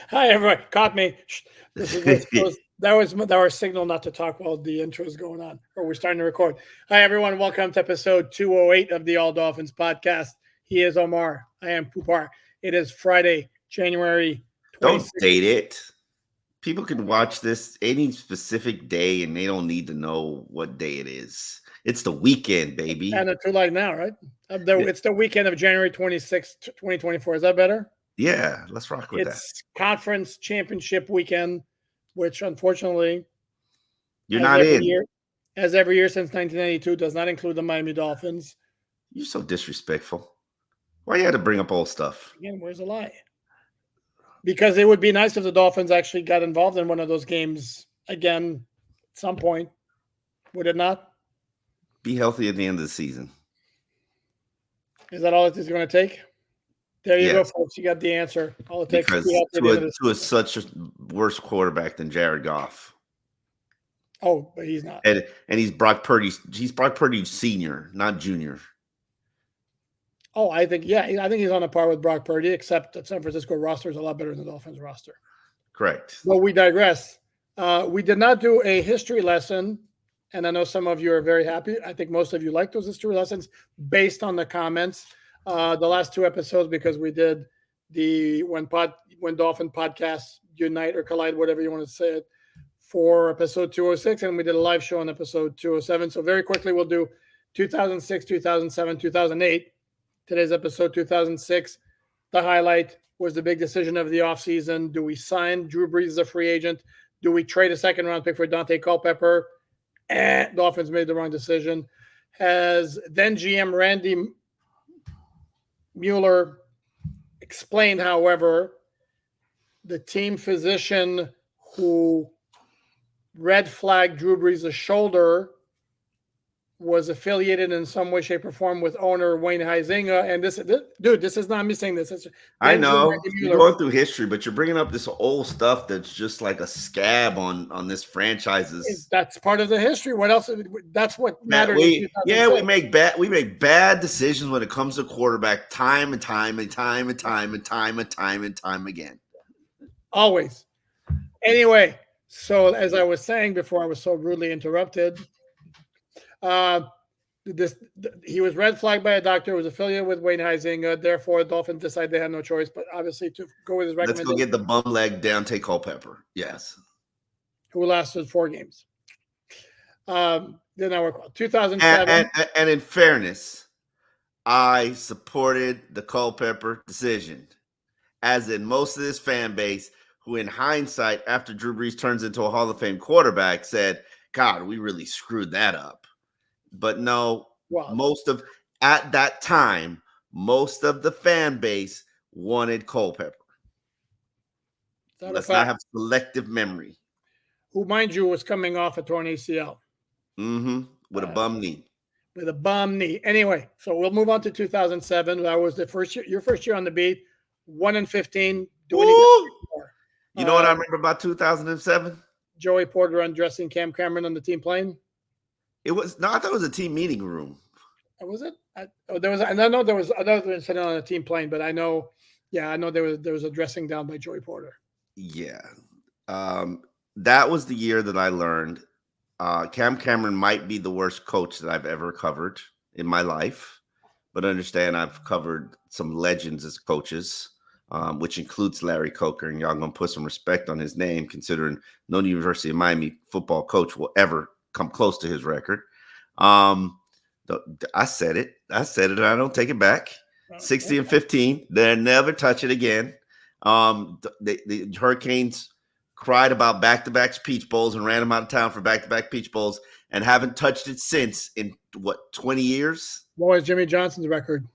Hi, everyone. Caught me. This is what's supposed. That was our signal not to talk while the intro is going on, or we're starting to record. Hi, everyone. Welcome to episode 208 of the All Dolphins podcast. He is Omar. I am Pupar. It is Friday, January Don't 26th. date it. People can watch this any specific day and they don't need to know what day it is. It's the weekend, baby. And it's too late now, right? Yeah. It's the weekend of January 26th, 2024. Is that better? Yeah, let's rock with that. It's conference championship weekend, which unfortunately, You're not in. as every year since 1992, does not include the Miami Dolphins. You're so disrespectful. Why you had to bring up old stuff? Again, where's the lie? Because it would be nice if the Dolphins actually got involved in one of those games again at some point. Would it not? Be healthy at the end of the season. Is that all it is going to take? There you go, folks. You got the answer. All it takes because to a such a worse quarterback than Jared Goff. Oh, but he's not. And he's Brock Purdy. He's Brock Purdy senior, not junior. Oh, I think he's on a par with Brock Purdy, except that San Francisco roster is a lot better than the Dolphins roster. Correct. But we digress. We did not do a history lesson, and I know some of you are very happy. I think most of you like those history lessons based on the comments. The last two episodes, because we did the when Dolphin podcasts unite or collide, whatever you want to say it, for episode 206, and we did a live show on episode 207. So very quickly, we'll do 2006, 2007, 2008. Today's episode 2006. The highlight was the big decision of the offseason. Do we sign Drew Brees as a free agent? Do we trade a second-round pick for Dante Culpepper? Dolphins made the wrong decision. Has then GM Randy Mueller explained, however, the team physician who red flagged Drew Brees' shoulder was affiliated in some way, shape, or form with owner Wayne Huizenga. And this is not me saying this. I know you're going through history, but you're bringing up this old stuff that's just like a scab on this franchise's. That's part of the history. What else? That's what matters. We make bad decisions when it comes to quarterback time and time again. Always. Anyway, so as I was saying before, I was so rudely interrupted. He was red flagged by a doctor who was affiliated with Wayne Huizenga. Therefore, the Dolphins decided they had no choice, but obviously to go with his recommendation. Let's go get the bum leg Dante Culpepper. Yes. Who lasted 4 games. Then I work 2007. And in fairness, I supported the Culpepper decision, as in most of this fan base, who in hindsight, after Drew Brees turns into a Hall of Fame quarterback, said, God, we really screwed that up. But no, at that time, most of the fan base wanted Culpepper. Let's not have selective memory. Who, mind you, was coming off a torn ACL. With a bum knee. With a bum knee. Anyway, so we'll move on to 2007. That was your first year on the beat. 1-15. You know what I remember about 2007? Joey Porter undressing Cam Cameron on the team plane. I thought it was a team meeting room. Was it? I know there was another incident on a team plane, but I know there was a dressing down by Joey Porter. Yeah. That was the year that I learned Cam Cameron might be the worst coach that I've ever covered in my life, but understand I've covered some legends as coaches, which includes Larry Coker, and y'all gonna put some respect on his name, considering no University of Miami football coach will ever come close to his record. I said it. And I don't take it back. 60-15. They'll never touch it again. The Hurricanes cried about back-to-back Peach Bowls and ran them out of town for back-to-back Peach Bowls and haven't touched it since in 20 years? What was Jimmy Johnson's record?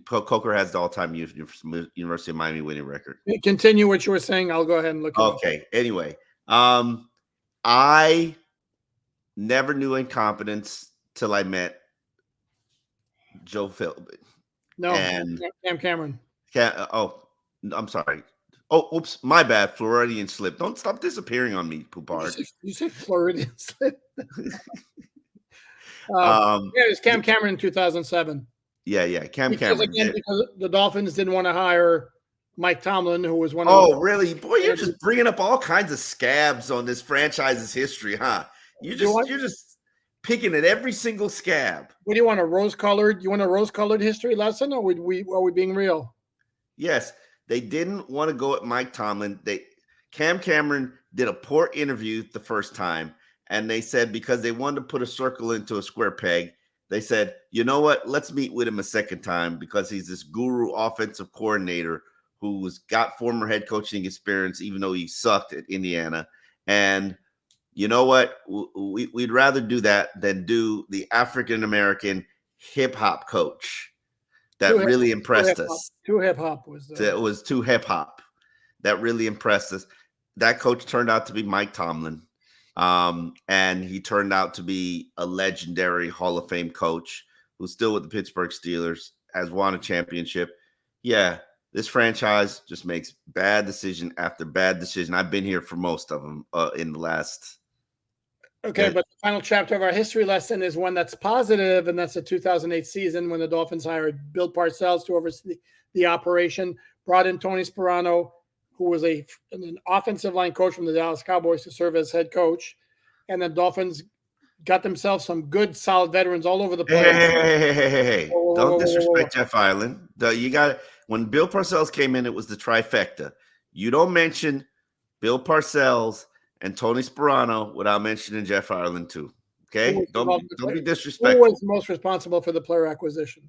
Coker has the all-time University of Miami winning record. Continue what you were saying. I'll go ahead and look at it. Okay. Anyway, I never knew incompetence till I met Joe Philbin. No, and Cam Cameron. I'm sorry. Oh, oops, my bad. Floridian slip. Don't stop disappearing on me, Poupard. You say Floridian slip? It was Cam Cameron in 2007. Yeah. Cam Because Cameron again, did. because the Dolphins didn't want to hire Mike Tomlin, who was one of Oh, really? Boy, you're the. just bringing up all kinds of scabs on this franchise's history, huh? Do you want? You're just picking at every single scab. What do you want? A rose-colored? You want a rose-colored history lesson, or are we being real? Yes, they didn't want to go at Mike Tomlin. Cam Cameron did a poor interview the first time, and they said because they wanted to put a circle into a square peg, they said, you know what? Let's meet with him a second time because he's this guru offensive coordinator who's got former head coaching experience, even though he sucked at Indiana. And you know what? We'd rather do that than do the African American hip hop coach that really impressed us. Too hip hop was It was too hip hop. That really impressed us. That coach turned out to be Mike Tomlin. And he turned out to be a legendary Hall of Fame coach who's still with the Pittsburgh Steelers, has won a championship. Yeah, this franchise just makes bad decision after bad decision. I've been here for most of them in the last. Okay, but the final chapter of our history lesson is one that's positive, and that's the 2008 season when the Dolphins hired Bill Parcells to oversee the operation, brought in Tony Sperano, who was an offensive line coach from the Dallas Cowboys, to serve as head coach. And the Dolphins got themselves some good, solid veterans all over the place. Hey. Don't disrespect Jeff Ireland. When Bill Parcells came in, it was the trifecta. You don't mention Bill Parcells and Tony Sperano without mentioning Jeff Ireland too. Okay? Don't be disrespectful. Who was most responsible for the player acquisition?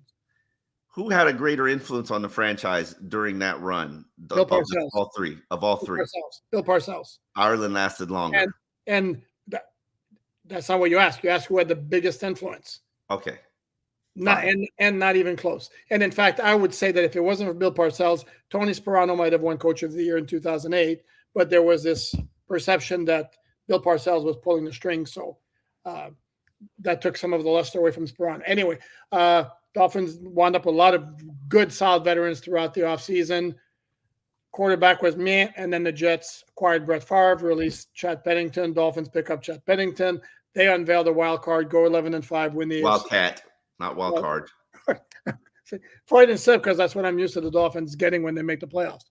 Who had a greater influence on the franchise during that run? Bill Parcells. All three. Bill Parcells. Ireland lasted longer. And that's not what you asked. You asked who had the biggest influence. Okay. Not even close. And in fact, I would say that if it wasn't for Bill Parcells, Tony Sperano might have won Coach of the Year in 2008. But there was this perception that Bill Parcells was pulling the strings, so that took some of the luster away from Sperano. Anyway, Dolphins wound up a lot of good, solid veterans throughout the offseason. Quarterback was meh, and then the Jets acquired Brett Favre, released Chad Pennington. Dolphins pick up Chad Pennington. They unveiled a wild card, go 11-5, win the Wildcat, not wild card. Freud and slip, because that's what I'm used to the Dolphins getting when they make the playoffs.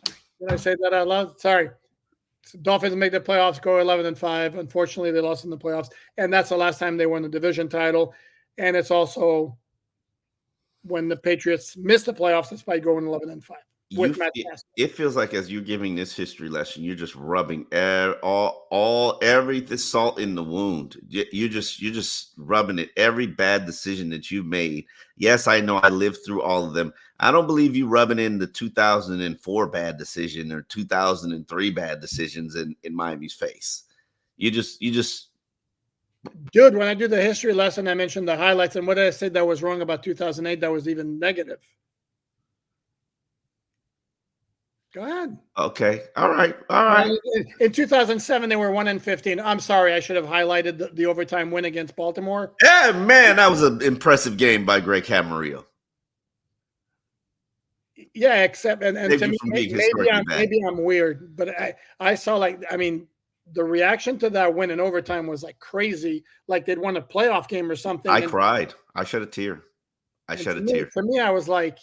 Did I say that out loud? Sorry. Dolphins make the playoffs, go 11-5. Unfortunately, they lost in the playoffs, and that's the last time they won the division title. And it's also when the Patriots missed the playoffs despite going 11-5. It feels like as you're giving this history lesson, you're just rubbing every salt in the wound. You're just rubbing it. Every bad decision that you've made. Yes, I know I lived through all of them. I don't believe you rubbing in the 2004 bad decision or 2003 bad decisions in Miami's face. You just. Dude, when I do the history lesson, I mentioned the highlights, and what did I say that was wrong about 2008? That was even negative. Go ahead. Okay. All right. In 2007, they were 1-15. I'm sorry, I should have highlighted the overtime win against Baltimore. Yeah, man, that was an impressive game by Greg Camarillo. Yeah, except and to me, maybe I'm weird, but I saw the reaction to that win in overtime was like crazy, like they'd won a playoff game or something. I cried. I shed a tear. For me, I was like,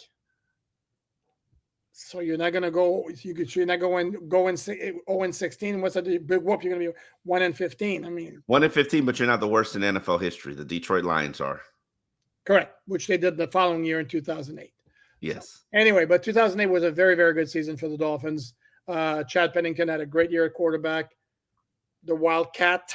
so you're not going to go. You're not going 0-16. What's a big whoop? You're going to be 1-15. I mean, 1-15, but you're not the worst in NFL history. The Detroit Lions are. Correct, which they did the following year in 2008. Yes. So, anyway, but 2008 was a very, very good season for the Dolphins. Chad Pennington had a great year at quarterback. The Wildcat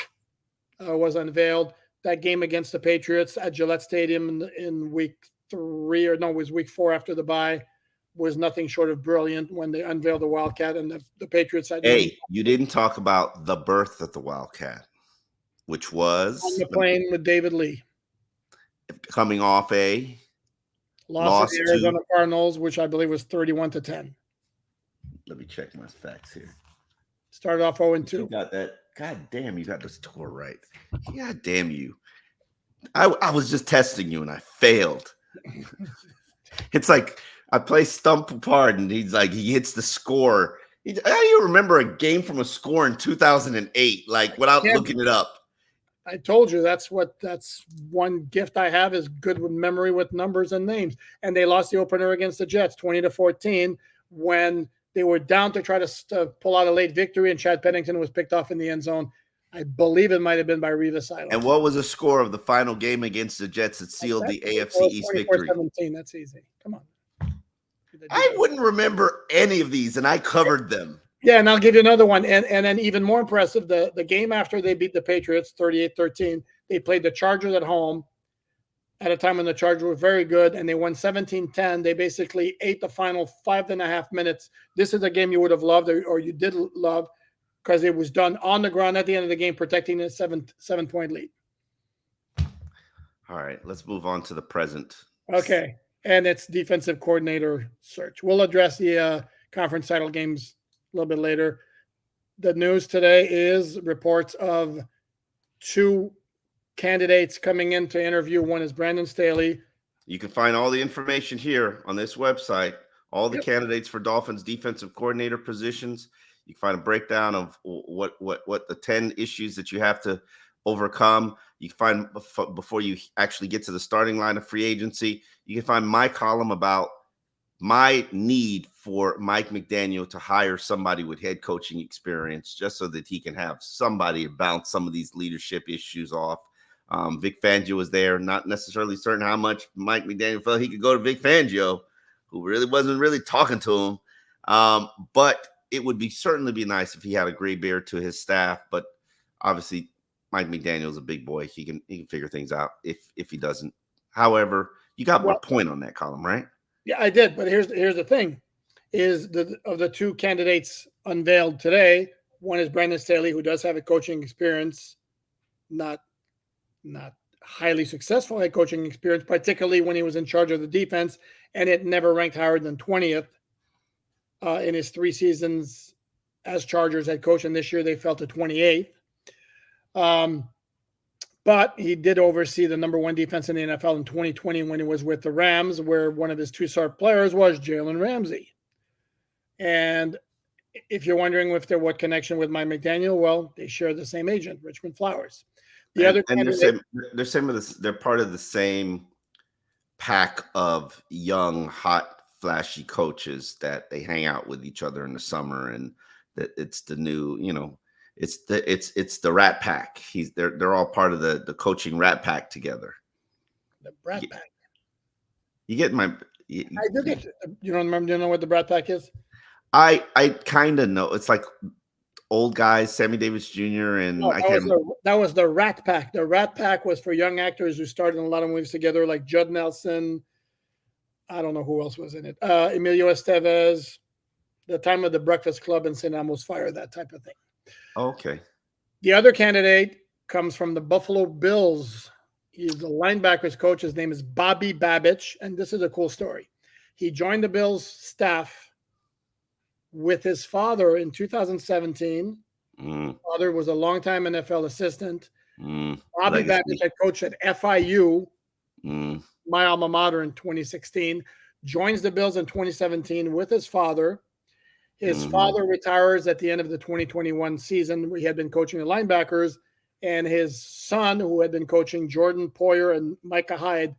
was unveiled. That game against the Patriots at Gillette Stadium in week 3, or no, it was week 4 after the bye, was nothing short of brilliant when they unveiled the Wildcat, and the Patriots had. Hey, you didn't talk about the birth of the Wildcat, which was on the plane with David Lee, coming off a loss to the Arizona Cardinals, which I believe was 31-10. Let me check my facts here. Started off 0-2. You got that. God damn, you got the score right. God damn you. I was just testing you and I failed. It's like I play Stump Apart and he hits the score. How do you remember a game from a score in 2008, like without looking it up? I told you that's one gift I have is good memory with numbers and names. And they lost the opener against the Jets 20-14 when they were down to try to pull out a late victory, and Chad Pennington was picked off in the end zone. I believe it might have been by Reva Silo. And what was the score of the final game against the Jets that sealed the AFC East victory? 24-17. That's easy. Come on. I wouldn't remember any of these, and I covered them. Yeah, and I'll give you another one. And then even more impressive, the game after they beat the Patriots 38-13, they played the Chargers at home at a time when the Chargers were very good, and they won 17-10. They basically ate the final 5.5 minutes. This is a game you would have loved, or you did love, because it was done on the ground at the end of the game, protecting a seven-point lead. All right, let's move on to the present. Okay, and it's defensive coordinator search. We'll address the conference title games a little bit later. The news today is reports of 2 candidates coming in to interview. One is Brandon Staley. You can find all the information here on this website, all the candidates for Dolphins defensive coordinator positions. You can find a breakdown of what the 10 issues that you have to overcome. You can find before you actually get to the starting line of free agency. You can find my column about my need for Mike McDaniel to hire somebody with head coaching experience, just so that he can have somebody to bounce some of these leadership issues off. Vic Fangio was there, not necessarily certain how much Mike McDaniel felt he could go to Vic Fangio, who really wasn't really talking to him. But it would certainly be nice if he had a gray beard to his staff. But obviously, Mike McDaniel's a big boy. He can figure things out if he doesn't. However, you got my point on that column, right? Yeah, I did. But here's the thing: is of the 2 candidates unveiled today, one is Brandon Staley, who does have a coaching experience, not highly successful head coaching experience, particularly when he was in charge of the defense, and it never ranked higher than 20th in his 3 seasons as Chargers head coach, and this year they fell to 28th. But he did oversee the number 1 defense in the NFL in 2020 when he was with the Rams, where one of his 2 star players was Jalen Ramsey. And if you're wondering what connection with Mike McDaniel, well, they share the same agent, Richmond Flowers. They're part of the same pack of young, hot, flashy coaches that they hang out with each other in the summer, and that it's the new, it's the Rat Pack. They're all part of the coaching Rat Pack together. The Rat Pack. You get my. I do get. You don't remember? Do you know what the Rat Pack is? I kind of know. It's like old guys, Sammy Davis Jr. and that was the Rat Pack. The Rat Pack was for young actors who starred in a lot of movies together, like Judd Nelson. I don't know who else was in it. Emilio Estevez, The Time of the Breakfast Club, and St. Elmo's Fire, that type of thing. Okay. The other candidate comes from the Buffalo Bills. He's the linebackers coach. His name is Bobby Babich, and this is a cool story. He joined the Bills staff with his father in 2017. Father was a longtime NFL assistant. Bobby Babich had coached at FIU, my alma mater, in 2016. Joins the Bills in 2017 with his father. His father retires at the end of the 2021 season. He had been coaching the linebackers, and his son, who had been coaching Jordan Poyer and Micah Hyde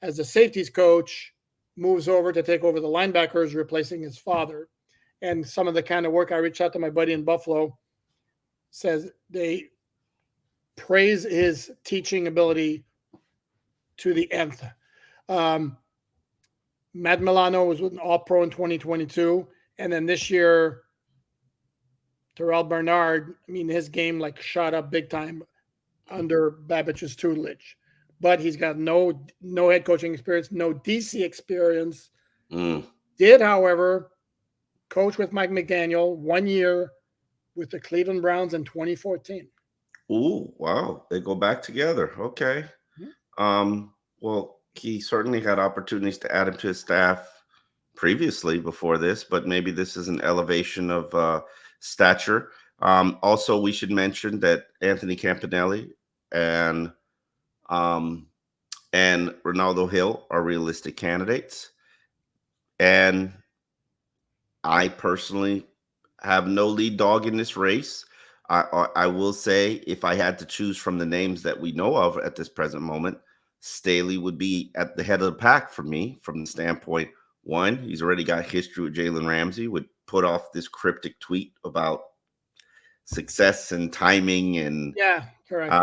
as the safeties coach, moves over to take over the linebackers, replacing his father. And some of the kind of work I reached out to my buddy in Buffalo says they praise his teaching ability to the nth. Matt Milano was an All-Pro in 2022. And then this year, Terrell Bernard, his game shot up big time under Babich's tutelage. But he's got no head coaching experience, no DC experience. Did, however, coach with Mike McDaniel 1 year with the Cleveland Browns in 2014. Ooh, wow. They go back together. Okay. Well, he certainly had opportunities to add him to his staff previously before this, but maybe this is an elevation of stature. Also, we should mention that Anthony Campanelli and Ronaldo Hill are realistic candidates. And I personally have no lead dog in this race. I will say, if I had to choose from the names that we know of at this present moment, Staley would be at the head of the pack for me, from the standpoint, one, he's already got history with Jalen Ramsey, would put off this cryptic tweet about success and timing and Yeah, correct.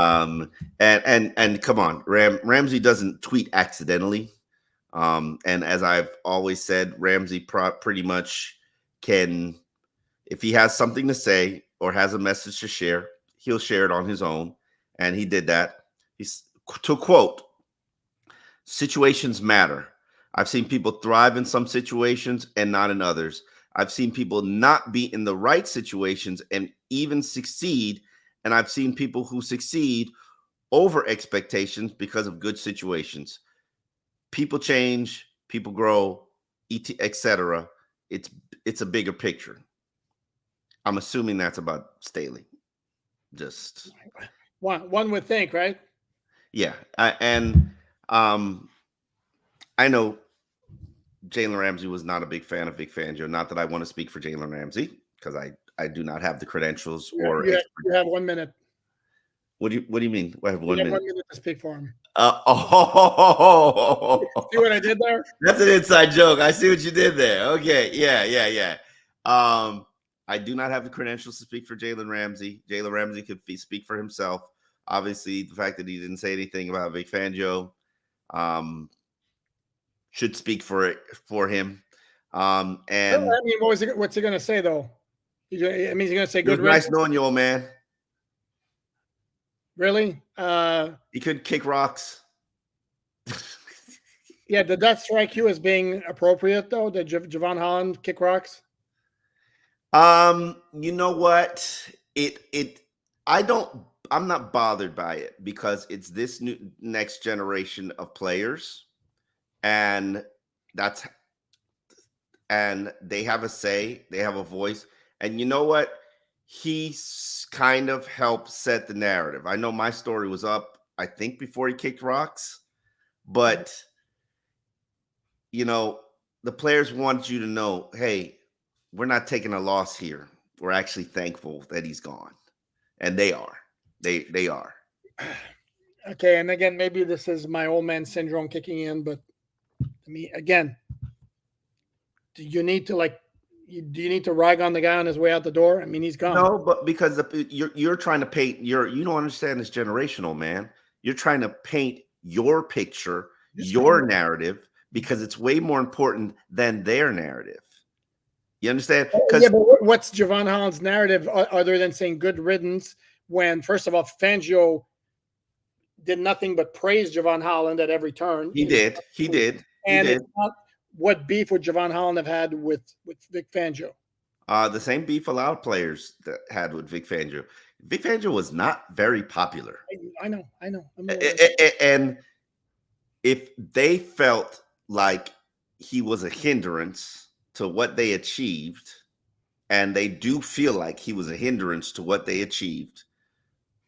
and come on, Ramsey doesn't tweet accidentally. And as I've always said, Ramsey pretty much can, if he has something to say or has a message to share, he'll share it on his own. And he did that. He's, to quote, situations matter. I've seen people thrive in some situations and not in others. I've seen people not be in the right situations and even succeed. And I've seen people who succeed over expectations because of good situations. People change, people grow, etc. It's a bigger picture. I'm assuming that's about Staley. Just one would think, right? yeah, I know Jalen Ramsey was not a big fan of Vic Fangio. Not that I want to speak for Jalen Ramsey, because I do not have the credentials or. You have 1 minute. What do you mean? I have 1 minute. 1 minute to speak for him. See what I did there? That's an inside joke. I see what you did there. Okay, yeah. I do not have the credentials to speak for Jalen Ramsey. Jalen Ramsey could speak for himself. Obviously, the fact that he didn't say anything about Vic Fangio should speak for him. And I mean, what's he going to say though? He's going to say good. Nice knowing you, old man. Really? He could kick rocks. Yeah, did that strike you as being appropriate though? Did Javon Holland kick rocks? You know what? I'm not bothered by it, because it's this next generation of players, and they have a say, they have a voice. And you know what? He's kind of helped set the narrative. I know my story was up, I think, before he kicked rocks, but the players want you to know, hey, we're not taking a loss here. We're actually thankful that he's gone. And they are. They are. Okay, and again, maybe this is my old man syndrome kicking in, but I mean, again, do you need to rag on the guy on his way out the door? I mean, he's gone. No, but because you're trying to paint you don't understand this generational, man. You're trying to paint your picture, your narrative, because it's way more important than their narrative. You understand? Yeah, but what's Javon Holland's narrative other than saying good riddance, when, first of all, Fangio did nothing but praise Javon Holland at every turn? He did. And it's not, what beef would Javon Holland have had with Vic Fangio? The same beef a lot of players that had with Vic Fangio. Vic Fangio was not very popular. I know. And if they felt like he was a hindrance to what they achieved, and they do feel like he was a hindrance to what they achieved,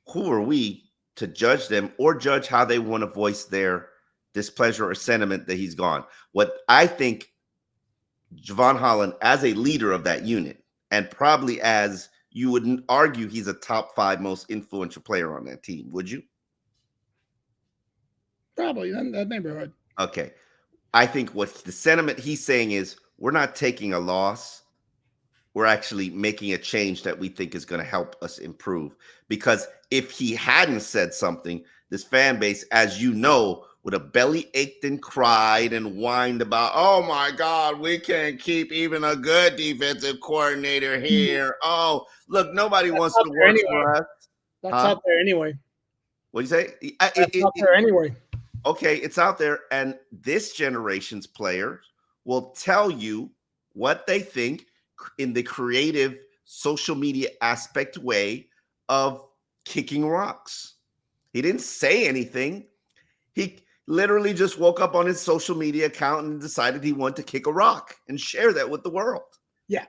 who are we to judge them or judge how they want to voice their displeasure or sentiment that he's gone? What I think Javon Holland, as a leader of that unit, and probably as you wouldn't argue he's a top 5 most influential player on that team, would you? Probably in that neighborhood. Okay. I think what the sentiment he's saying is, we're not taking a loss. We're actually making a change that we think is going to help us improve. Because if he hadn't said something, this fan base, as you know, would have belly ached and cried and whined about, oh my God, we can't keep even a good defensive coordinator here. Oh, look, nobody wants to work for us. That's out there anyway. What do you say? That's out there anyway. Okay, it's out there. And this generation's players will tell you what they think in the creative social media aspect way of kicking rocks. He didn't say anything. He literally just woke up on his social media account and decided he wanted to kick a rock and share that with the world. Yeah.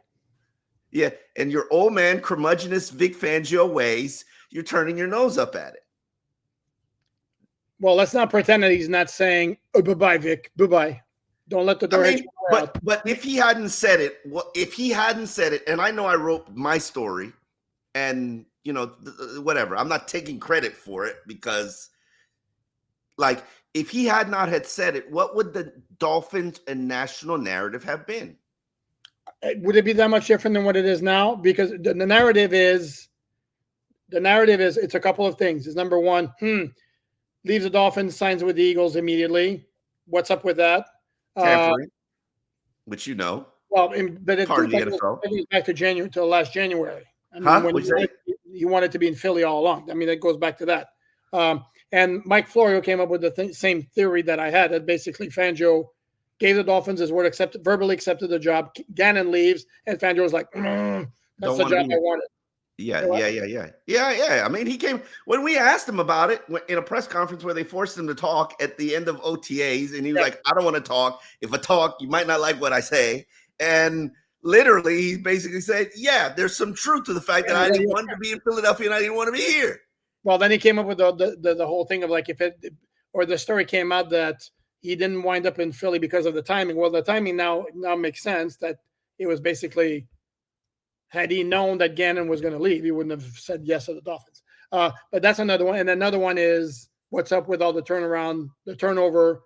And your old man curmudgeonous Vic Fangio ways, you're turning your nose up at it. Well, let's not pretend that he's not saying, oh, bye-bye, Vic. Bye-bye. Don't let the door hit you out. But if he hadn't said it, and I know I wrote my story, and whatever. I'm not taking credit for it because, like, if he had not had said it, what would the Dolphins and national narrative have been? Would it be that much different than what it is now? Because the narrative is it's a couple of things. It's number one, leaves the Dolphins, signs with the Eagles immediately. What's up with that? Tampering, which Well, but it part goes of the back, NFL. to last January. I mean, Huh? when What'd you say? he wanted to be in Philly all along. I mean, it goes back to that. And Mike Florio came up with the same theory that I had, that basically Fangio gave the Dolphins his word, verbally accepted the job. Gannon leaves, and Fangio was like, that's Don't the want to job be. I wanted. Yeah. I mean, he came when we asked him about it in a press conference where they forced him to talk at the end of OTAs, and he was like, "I don't want to talk. If I talk, you might not like what I say." And literally, he basically said, "Yeah, there's some truth to the fact that I didn't want to be in Philadelphia and I didn't want to be here." Well, then he came up with the whole thing of like, or the story came out that he didn't wind up in Philly because of the timing. Well, the timing now makes sense, that it was basically, had he known that Gannon was going to leave, he wouldn't have said yes to the Dolphins. But that's another one. And another one is, what's up with all the turnover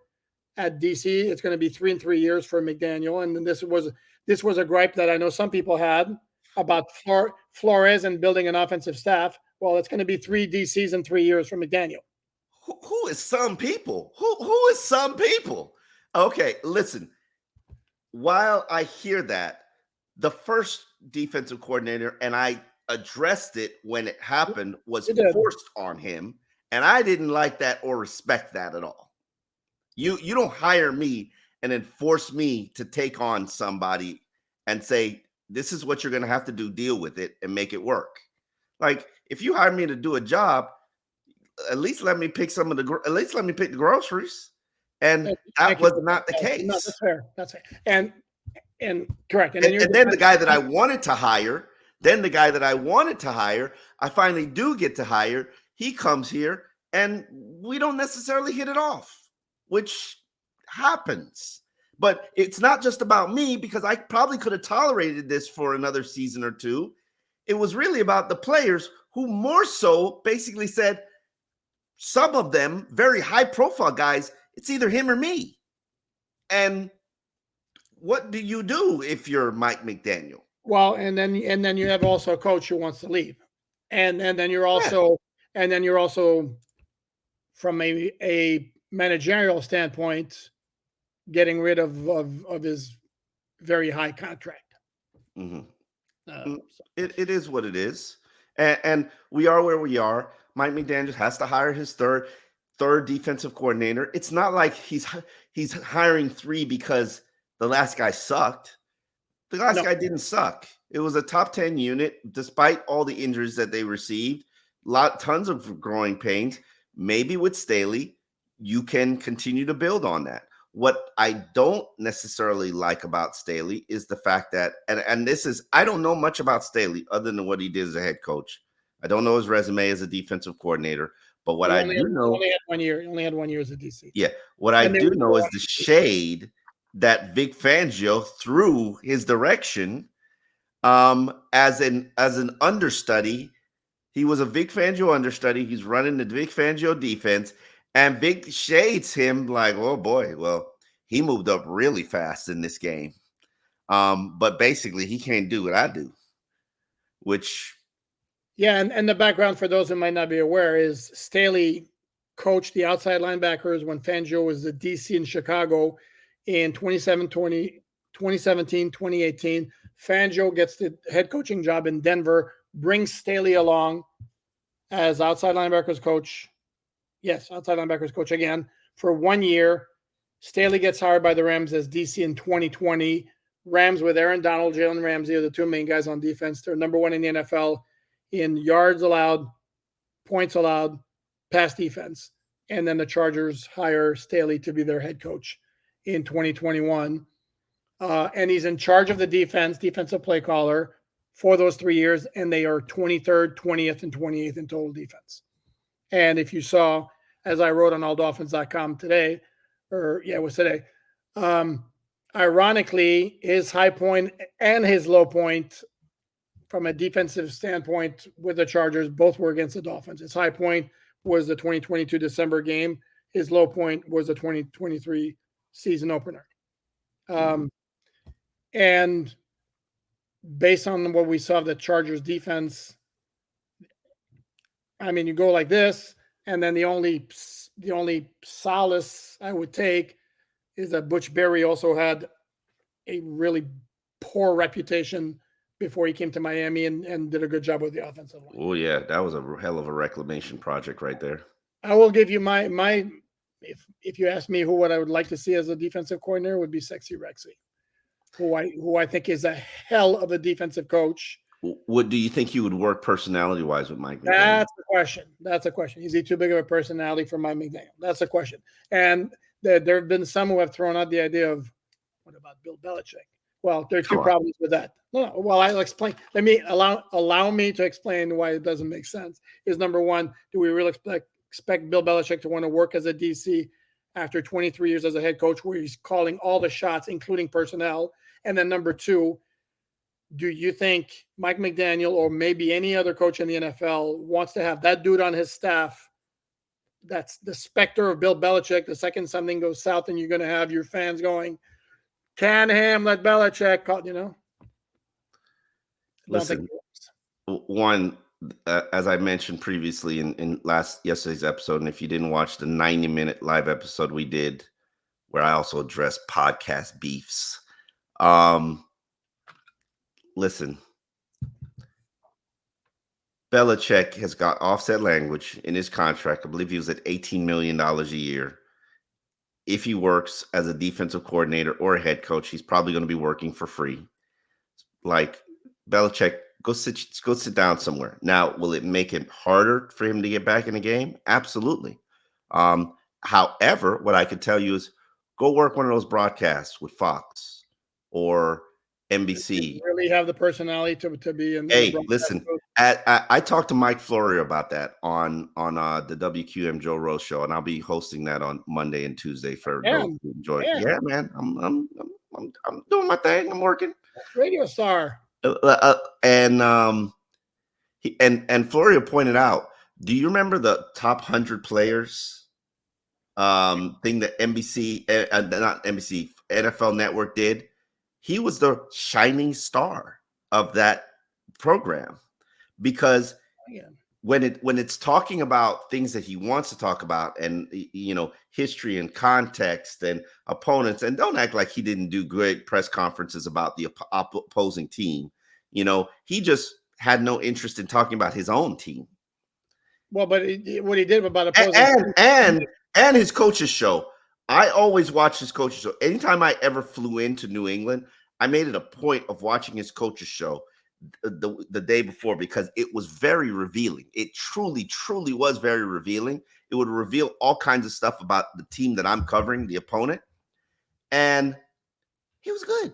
at DC? It's going to be 3 and 3 years for McDaniel. And then this was a gripe that I know some people had about Flores and building an offensive staff. Well, it's going to be 3 DCs in 3 years for McDaniel. Who is some people? Who is some people? Okay, listen. While I hear that, the first defensive coordinator, and I addressed it when it happened, was forced on him, and I didn't like that or respect that at all. You don't hire me and then force me to take on somebody and say, this is what you're going to have to do, deal with it and make it work. Like, if you hire me to do a job, at least let me pick the groceries. And that was not the case. No, that's fair. That's fair. And correct. And then the guy that I wanted to hire, I finally do get to hire. He comes here and we don't necessarily hit it off, which happens. But it's not just about me, because I probably could have tolerated this for another season or two. It was really about the players, who more so basically said, some of them, very high profile guys, it's either him or me. And what do you do if you're Mike McDaniel? Well, and then you have also a coach who wants to leave. And then you're also from a managerial standpoint, getting rid of his very high contract. Mm-hmm. It is what it is. And we are where we are. Mike McDaniel has to hire his third defensive coordinator. It's not like he's hiring 3 because the last guy sucked. The last guy didn't suck. It was a top 10 unit, despite all the injuries that they received. Tons of growing pains. Maybe with Staley, you can continue to build on that. What I don't necessarily like about Staley is the fact that, and this is, I don't know much about Staley other than what he did as a head coach. I don't know his resume as a defensive coordinator, but what I do know, only had 1 year. He only had 1 year as a DC. Yeah, what I do know is the shade that Vic Fangio threw his direction as an understudy. He was a Vic Fangio understudy. He's running the Vic Fangio defense, and Vic shades him like, oh boy, well, he moved up really fast in this game. But basically he can't do what I do, which. Yeah, and the background for those who might not be aware is Staley coached the outside linebackers when Fangio was the DC in Chicago in 2017, 2018. Fangio gets the head coaching job in Denver, brings Staley along as outside linebackers coach. Yes, outside linebackers coach again for 1 year. Staley gets hired by the Rams as DC in 2020. Rams with Aaron Donald, Jalen Ramsey are the 2 main guys on defense. They're number 1 in the NFL in yards allowed, points allowed, pass defense. And then the Chargers hire Staley to be their head coach in 2021. And he's in charge of the defensive play caller for those 3 years. And they are 23rd, 20th, and 28th in total defense. And if you saw, as I wrote on alldolphins.com today, it was today, ironically, his high point and his low point from a defensive standpoint with the Chargers, both were against the Dolphins. His high point was the 2022 December game. His low point was the 2023 season opener. And based on what we saw of the Chargers defense, I mean, you go like this, and then the only solace I would take is that Butch Berry also had a really poor reputation before he came to Miami and did a good job with the offensive line. Oh yeah, that was a hell of a reclamation project right there. I will give you my if you ask me what I would like to see as a defensive coordinator, would be Sexy Rexy, who I think is a hell of a defensive coach. What do you think he would work personality wise with Mike McDaniel? That's the question. That's a question. Is he too big of a personality for Mike McDaniel? That's a question. And there have been some who have thrown out the idea of, what about Bill Belichick? Well, there are two problems with that. No, well, I'll explain. Let me allow me to explain why it doesn't make sense. Is number one, do we really expect Bill Belichick to want to work as a DC after 23 years as a head coach, where he's calling all the shots, including personnel? And then number two, do you think Mike McDaniel or maybe any other coach in the NFL wants to have that dude on his staff? That's the specter of Bill Belichick. The second something goes south, and you're going to have your fans going, "Can him, let Belichick call," you know? Listen, one, as I mentioned previously in yesterday's episode, and if you didn't watch the 90-minute live episode we did, where I also addressed podcast beefs. Listen, Belichick has got offset language in his contract. I believe he was at $18 million a year. If he works as a defensive coordinator or a head coach, he's probably going to be working for free. Like, Belichick, go sit down somewhere. Now, will it make it harder for him to get back in the game? Absolutely. However, what I could tell you is go work one of those broadcasts with Fox or NBC. Really have the personality to be in. Hey, listen, I talked to Mike Florio about that on the WQM Joe Rose show, and I'll be hosting that on Monday and Tuesday for those who enjoy. Yeah, man, I'm doing my thing. I'm working. Radio star. And Florio pointed out. Do you remember the top 100 players thing that NBC, not NBC, NFL Network did? He was the shining star of that program, because when it's talking about things that he wants to talk about, and history and context and opponents, and don't act like he didn't do great press conferences about the opposing team. He just had no interest in talking about his own team. Well, but what he did about opposing and his coach's show. I always watched his coach's show. Anytime I ever flew into New England, I made it a point of watching his coach's show the day before, because it was very revealing. It truly, truly was very revealing. It would reveal all kinds of stuff about the team that I'm covering, the opponent. And he was good.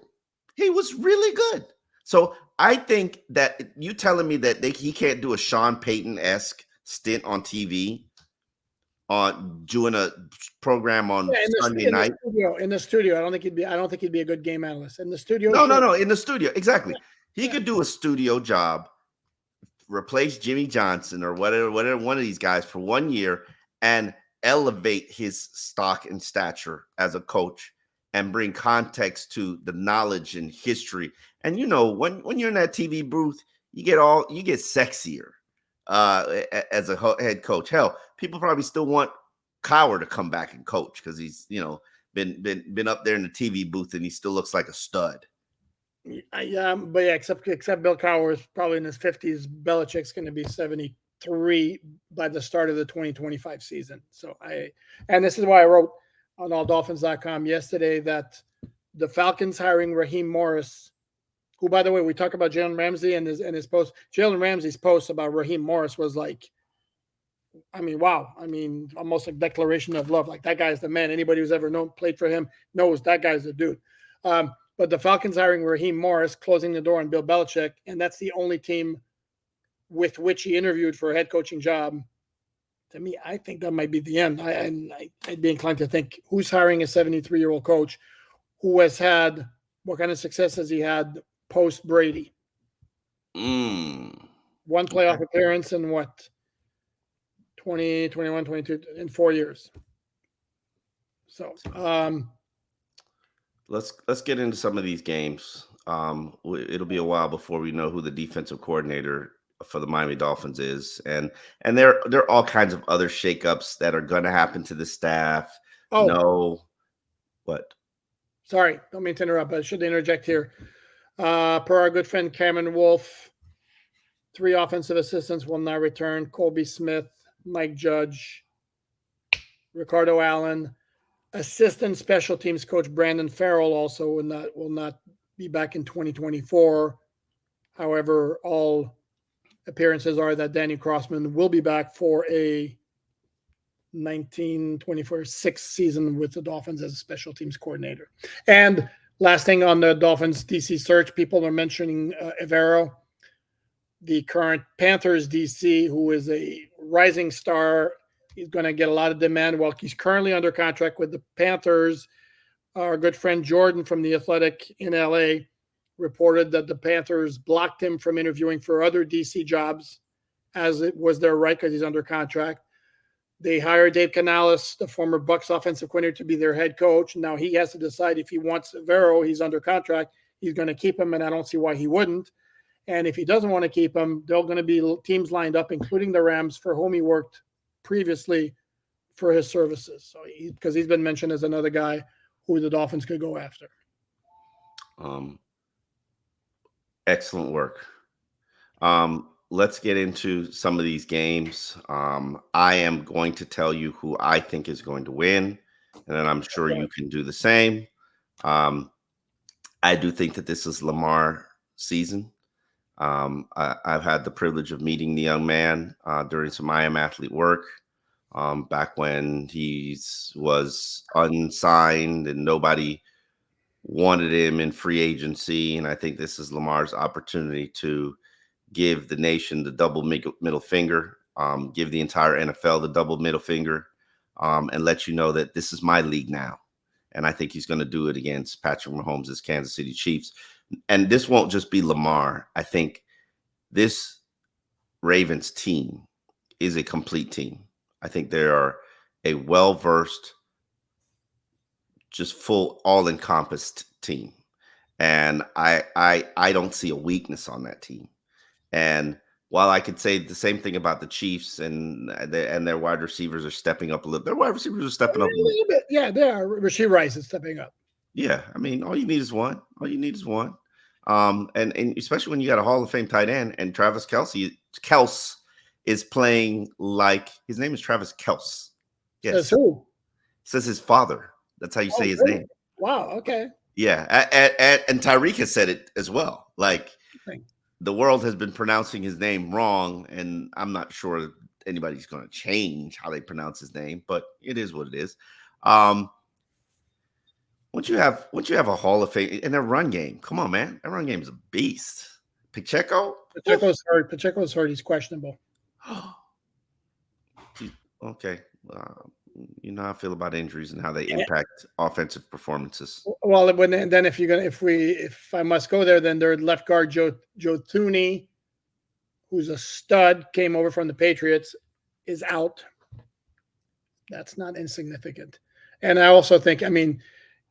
He was really good. So I think that you telling me that he can't do a Sean Payton-esque stint on TV, on doing a program on Sunday night in the studio. I don't think he'd be a good game analyst in the studio. No, in the studio. Exactly. He could do a studio job, replace Jimmy Johnson or whatever one of these guys for 1 year, and elevate his stock and stature as a coach and bring context to the knowledge and history. And when you're in that TV booth, you get sexier as a head coach. Hell, people probably still want Cowher to come back and coach, because he's been up there in the TV booth and he still looks like a stud. But except Bill Cowher is probably in his 50s. Belichick's going to be 73 by the start of the 2025 season. So this is why I wrote on alldolphins.com yesterday that the Falcons hiring Raheem Morris, who, by the way, we talk about Jalen Ramsey and his post. Jalen Ramsey's post about Raheem Morris was like, wow. Almost a declaration of love. Like, that guy's the man. Anybody who's ever played for him knows that guy's the dude. But the Falcons hiring Raheem Morris, closing the door on Bill Belichick, and that's the only team with which he interviewed for a head coaching job. To me, I think that might be the end. I'd be inclined to think, who's hiring a 73-year-old coach who has had, what kind of success has he had post Brady? Mm. One Okay. playoff appearance in what? 20, 21, 22 in 4 years. So, Let's get into some of these games. It'll be a while before we know who the defensive coordinator for the Miami Dolphins is, and there are all kinds of other shakeups that are going to happen to the staff. oh, No, what? sorry, don't mean to interrupt, but I should interject here. Per our good friend Cameron Wolf, 3 offensive assistants will not return: Colby Smith, Mike Judge, Ricardo Allen. Assistant special teams coach Brandon Farrell also will not be back in 2024. However, all appearances are that Danny Crossman will be back for a 1924 sixth season with the Dolphins as a special teams coordinator. And last thing on the Dolphins DC search, people are mentioning Evero, the current Panthers DC, who is a rising star. He's going to get a lot of demand while he's currently under contract with the Panthers. Our good friend Jordan from The Athletic in LA reported that the Panthers blocked him from interviewing for other DC jobs, as it was their right because he's under contract. They hired Dave Canales, the former Bucks offensive coordinator, to be their head coach. Now he has to decide if he wants Vero. He's under contract. He's going to keep him, and I don't see why he wouldn't. And if he doesn't want to keep him, there are going to be teams lined up, including the Rams, for whom he worked previously for his services. So because he's been mentioned as another guy who the Dolphins could go after. Excellent work. Let's get into some of these games. I am going to tell you who I think is going to win, and then I'm sure you can do the same. I do think that this is Lamar season. I've had the privilege of meeting the young man during some I Am Athlete work back when he was unsigned and nobody wanted him in free agency. And I think this is Lamar's opportunity to give the nation the double middle finger, give the entire NFL the double middle finger, and let you know that this is my league now. And I think he's going to do it against Patrick Mahomes' Kansas City Chiefs. And this won't just be Lamar. I think this Ravens team is a complete team. I think they are a well-versed, just full, all-encompassed team. And I don't see a weakness on that team. And while I could say the same thing about the Chiefs and their wide receivers are stepping up a little, their wide receivers are stepping up a little bit. Yeah, they are. Rasheed Rice is stepping up. Yeah, I mean, all you need is one. All you need is one. And especially when you got a Hall of Fame tight end and Travis Kelce is playing like his name is Travis Kelce. Yes. Says who? Says his father. That's how you say his name. Wow. Okay. Yeah, and Tyreek has said it as well. Like the world has been pronouncing his name wrong, and I'm not sure anybody's going to change how they pronounce his name, but it is what it is. Once you have a Hall of Fame in their run game, come on, man, that run game is a beast. Pacheco's hurt. He's questionable. Okay. You know how I feel about injuries and how they impact offensive performances. Well, if I must go there, then their left guard Joe Thuney, who's a stud, came over from the Patriots, is out. That's not insignificant. And I also think, I mean,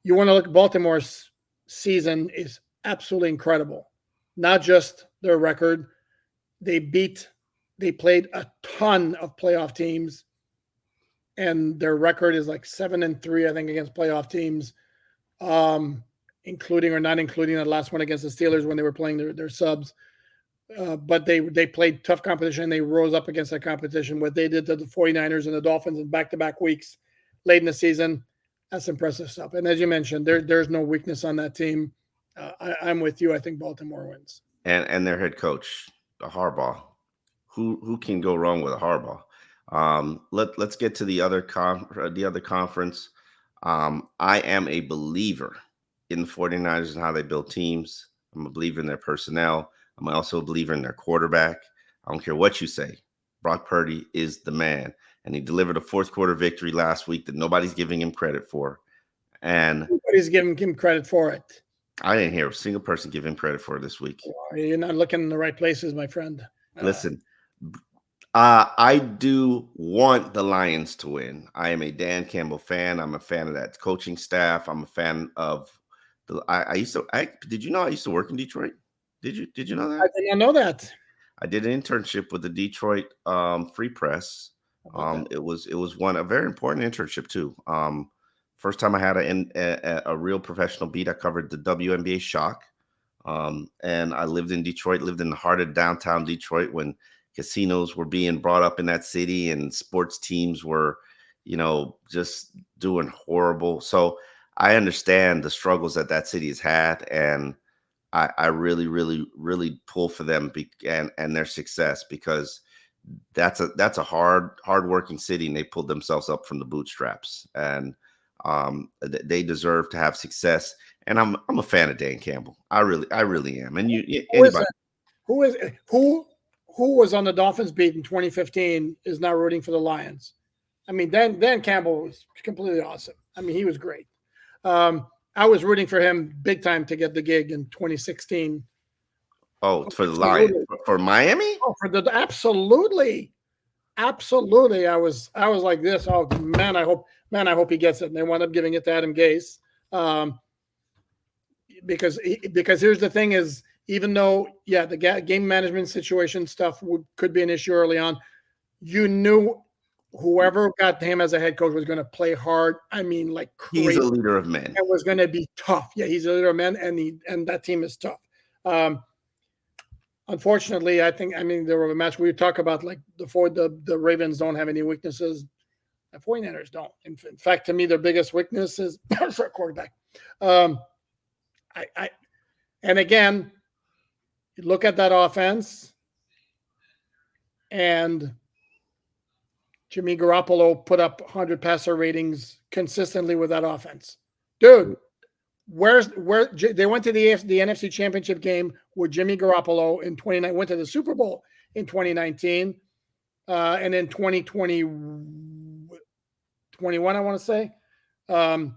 you want to look at Baltimore's season is absolutely incredible. Not just their record. They played a ton of playoff teams. And their record is like 7-3, I think, against playoff teams, including or not including that last one against the Steelers when they were playing their subs. But they played tough competition. They rose up against that competition. What they did to the 49ers and the Dolphins in back-to-back weeks late in the season, that's impressive stuff. And as you mentioned, there's no weakness on that team. I'm with you. I think Baltimore wins. And their head coach, Harbaugh. Who can go wrong with a Harbaugh? Let's get to the other conference. I am a believer in the 49ers and how they build teams. I'm a believer in their personnel. I'm also a believer in their quarterback. I don't care what you say. Brock Purdy is the man. And he delivered a fourth quarter victory last week that nobody's giving him credit for. And nobody's giving him credit for it. I didn't hear a single person give him credit for it this week. You're not looking in the right places, my friend. Listen, I do want the Lions to win. I am a Dan Campbell fan. I'm a fan of that coaching staff. I'm a fan of the. Did you know I used to work in Detroit? Did you know I that? did not know that. I did an internship with the Detroit Free Press. It was a very important internship too. First time I had a real professional beat. I covered the WNBA shock. And I lived in Detroit, lived in the heart of downtown Detroit when casinos were being brought up in that city and sports teams were, just doing horrible. So I understand the struggles that city has had. And I really, really, really pull for them and their success, because that's a hard-working city, and they pulled themselves up from the bootstraps, and they deserve to have success. And I'm a fan of Dan Campbell. I really am. And anybody. Who was on the Dolphins beat in 2015 is now rooting for the Lions. I mean, Dan Campbell was completely awesome. I mean, he was great. I was rooting for him big time to get the gig in 2016. Oh, for the Lions, for Miami? Oh, absolutely. I was like this. Oh man, I hope he gets it. And they wound up giving it to Adam Gase. Because here's the thing is, even though, the game management situation stuff could be an issue early on, you knew whoever got him as a head coach was going to play hard. I mean, like crazy. He's a leader of men. It was going to be tough. Yeah, he's a leader of men, and that team is tough. Unfortunately, there were a match we talk about, like the Ravens don't have any weaknesses. The 49ers don't. In fact, to me, their biggest weakness is quarterback. And again, you look at that offense, and Jimmy Garoppolo put up 100 passer ratings consistently with that offense. Dude, where they went to the NFC Championship game with Jimmy Garoppolo in 2019, went to the Super Bowl in 2019, and in 2021, I want to say. No,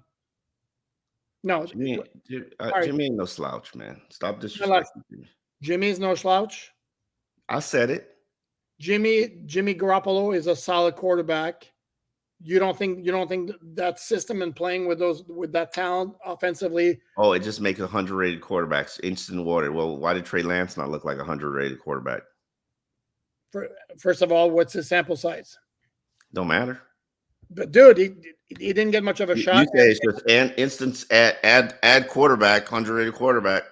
Jimmy ain't no slouch, man. Stop disrespecting Jimmy. Jimmy's no slouch. I said it. Jimmy Garoppolo is a solid quarterback. You don't think that system and playing with that talent offensively? Oh, it just makes 100 rated quarterbacks instant water. Well, why did Trey Lance not look like 100 rated quarterback? First of all, what's his sample size? Don't matter. But dude, he didn't get much of a shot. You say it's just an instance add quarterback, 100 rated quarterback.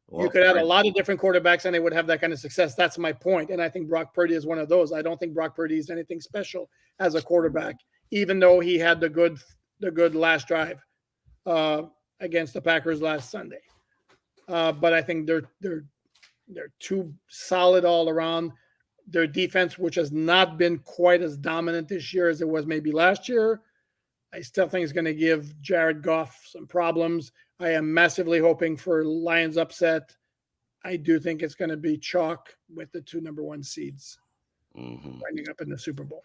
Well, you could add a lot of different quarterbacks and they would have that kind of success. That's my point. And I think Brock Purdy is one of those. I don't think Brock Purdy is anything special as a quarterback, even though he had the good last drive against the Packers last Sunday. But I think they're too solid all around. Their defense, which has not been quite as dominant this year as it was maybe last year, I still think is going to give Jared Goff some problems. I am massively hoping for Lions upset. I do think it's going to be chalk with the 2 number 1 seeds winding up in the Super Bowl.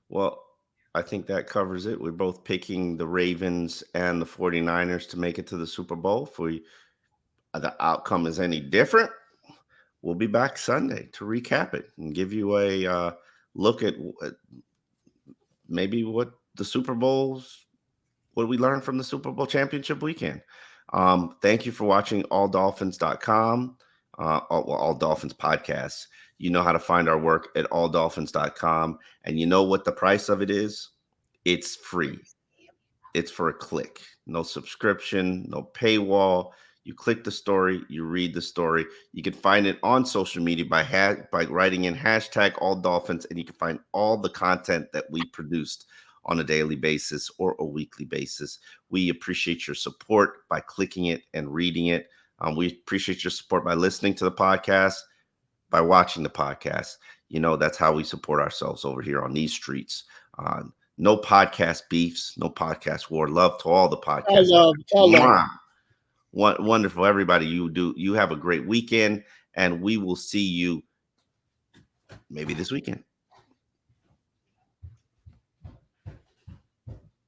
Well, I think that covers it. We're both picking the Ravens and the 49ers to make it to the Super Bowl. If the outcome is any different, we'll be back Sunday to recap it and give you a look at maybe what the Super Bowl's, what we learned from the Super Bowl championship weekend. Thank you for watching alldolphins.com, All Dolphins podcasts. You know how to find our work at alldolphins.com. And you know what the price of it is? It's free. It's for a click. No subscription, no paywall. You click the story, you read the story. You can find it on social media by writing in #AllDolphins, and you can find all the content that we produced on a daily basis or a weekly basis. We appreciate your support by clicking it and reading it. We appreciate your support by listening to the podcast, by watching the podcast. You know, that's how we support ourselves over here on these streets. No podcast beefs, no podcast war. Love to all the podcasts. All love. Wonderful, everybody. You have a great weekend, and we will see you maybe this weekend.